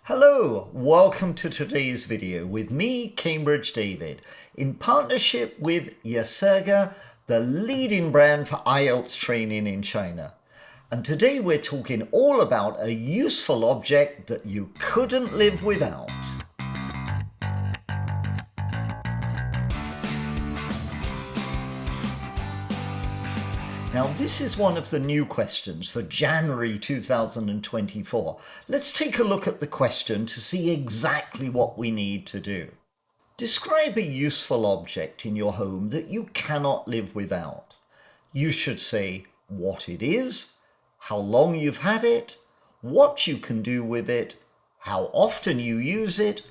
Hello, welcome to today's video with me, Cambridge David, in partnership with Yaserga, the leading brand for IELTS training in China. And today we're talking all about a useful object that you couldn't live without. Now, this is one of the new questions for January 2024. Let's take a look at the question to see exactly what we need to do. Describe a useful object in your home that you cannot live without. You should say what it is, how long you've had it, what you can do with it, how often you use it,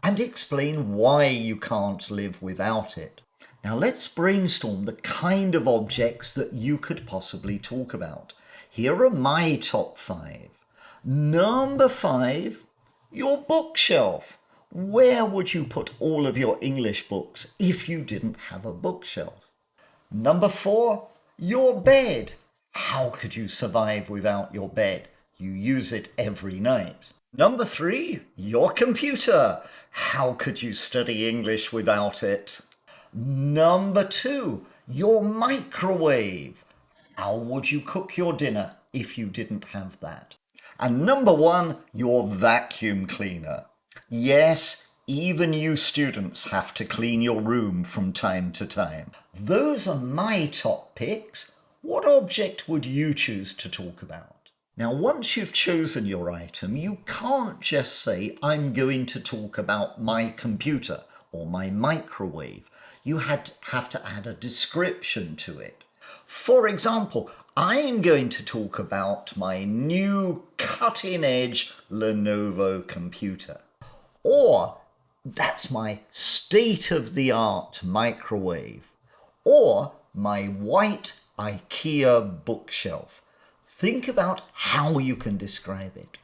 and explain why you can't live without it. Now let's brainstorm the kind of objects that you could possibly talk about. Here are my top 5. Number 5, your bookshelf. Where would you put all of your English books if you didn't have a bookshelf? Number 4, your bed. How could you survive without your bed? You use it every night. Number 3, your computer. How could you study English without it? Number 2, your microwave. How would you cook your dinner if you didn't have that? And number 1, your vacuum cleaner. Yes, even you students have to clean your room from time to time. Those are my top picks. What object would you choose to talk about? Now, once you've chosen your item, you can't just say, I'm going to talk about my computer or my microwave. You have to add a description to it. For example, I'm going to talk about my new cutting-edge Lenovo computer. Or that's my state-of-the-art microwave. Or my white IKEA bookshelf. Think about how you can describe it.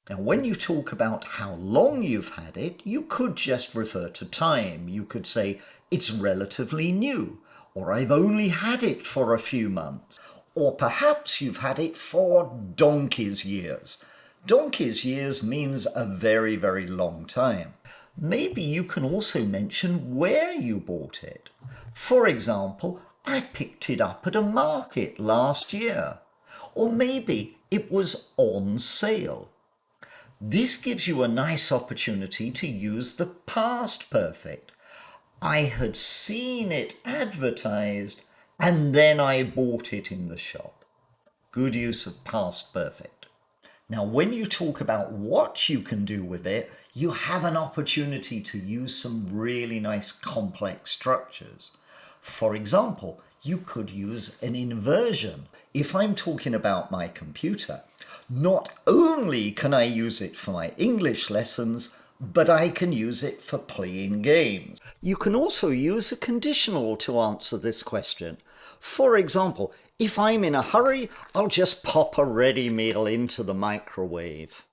Now, when you talk about how long you've had it, you could just refer to time. You could say, it's relatively new, or I've only had it for a few months, or perhaps you've had it for donkey's years. Donkey's years means a very, very long time. Maybe you can also mention where you bought it. For example, I picked it up at a market last year, or maybe it was on sale. This gives you a nice opportunity to use the past perfect. I had seen it advertised and then I bought it in the shop. Good use of past perfect. Now, when you talk about what you can do with it, you have an opportunity to use some really nice complex structures. For example, you could use an inversion. If I'm talking about my computer, not only can I use it for my English lessons, but I can use it for playing games. You can also use a conditional to answer this question. For example, if I'm in a hurry, I'll just pop a ready meal into the microwave.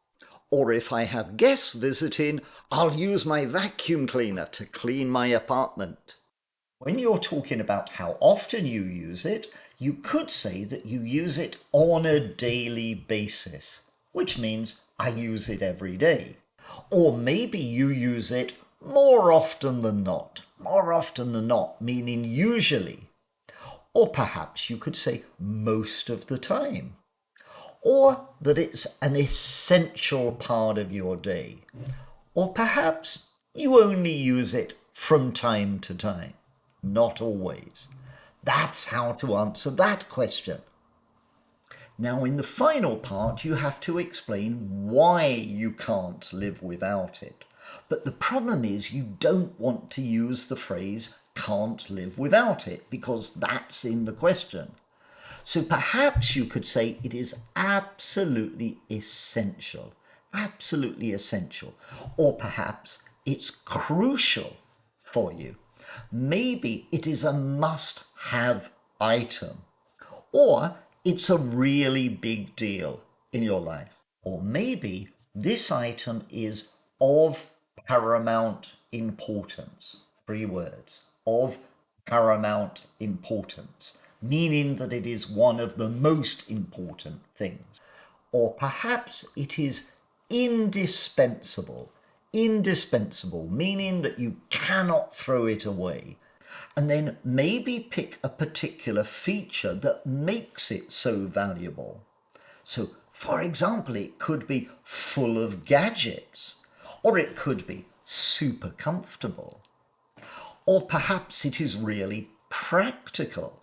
Or if I have guests visiting, I'll use my vacuum cleaner to clean my apartment. When you're talking about how often you use it, you could say that you use it on a daily basis, which means I use it every day. Or maybe you use it more often than not. More often than not, meaning usually. Or perhaps you could say most of the time. Or that it's an essential part of your day. Or perhaps you only use it from time to time. Not always. That's how to answer that question. Now, in the final part, you have to explain why you can't live without it. But the problem is you don't want to use the phrase can't live without it because that's in the question. So perhaps you could say it is absolutely essential. Absolutely essential. Or perhaps it's crucial for you. Maybe it is a must-have item, or it's a really big deal in your life. Or maybe this item is of paramount importance. 3 words, of paramount importance, meaning that it is one of the most important things. Or perhaps it is indispensable. Indispensable, meaning that you cannot throw it away. And then maybe pick a particular feature that makes it so valuable. So, for example, it could be full of gadgets, or it could be super comfortable, or perhaps it is really practical,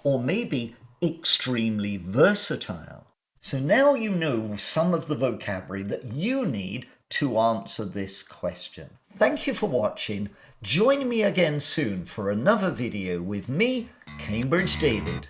or maybe extremely versatile. So now you know some of the vocabulary that you need to answer this question. Thank you for watching. Join me again soon for another video with me, Cambridge David.